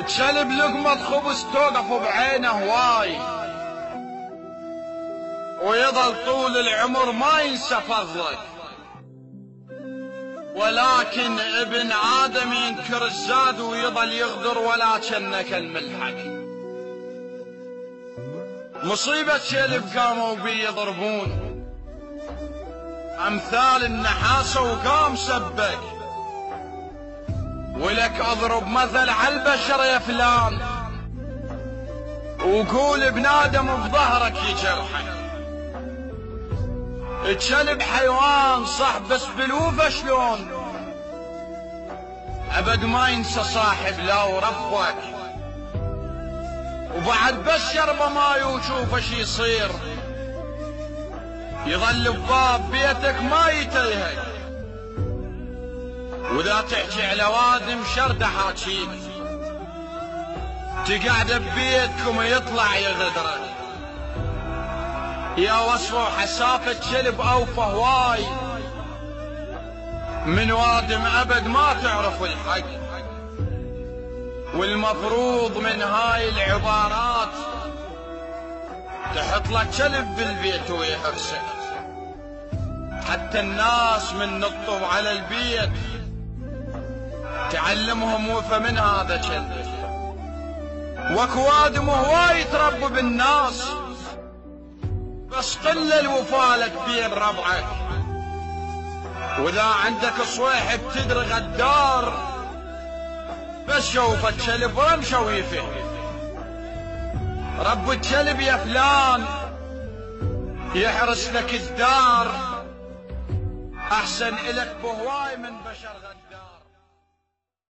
تشلب لقمة خبز توقف بعينه هواي، ويظل طول العمر ما ينسى فضلك، ولكن ابن آدم ينكر الزاد ويظل يغدر ولكنك الملحق. مصيبة شلب قاموا بي يضربون أمثال النحاسة وقام سبك، ولك أضرب مثل عالبشر يا فلان وقول ابن آدم بظهرك يجرحك. تشلب حيوان صح بس بالوفا شلون أبد ما ينسى صاحب لا وربك، وبعد بس شربه ماي وشوفه شي يصير يظل بباب بيتك ما يتلهك، وإذا تحكي على وادم شرد حاكيك تقعد ببيتكم يطلع يغدرك. يا وصفه وحسافة شلب أوفى هواي من وادم أبد ما تعرف الحق، والمفروض من هاي العبارات تحط لك كلب بالبيت ويحرسك، حتى الناس من نطوا على البيت تعلمهم وفى من هذا كلب. واكوادم هواي تربوا بالناس بس قل الوفا لك بين ربعك، واذا عندك صويحب تدري غدار بس شوفت كلب رمشة ويفه. رب الكلب يا فلان يحرس لك الدار، احسن الك بهواي من بشر غدار.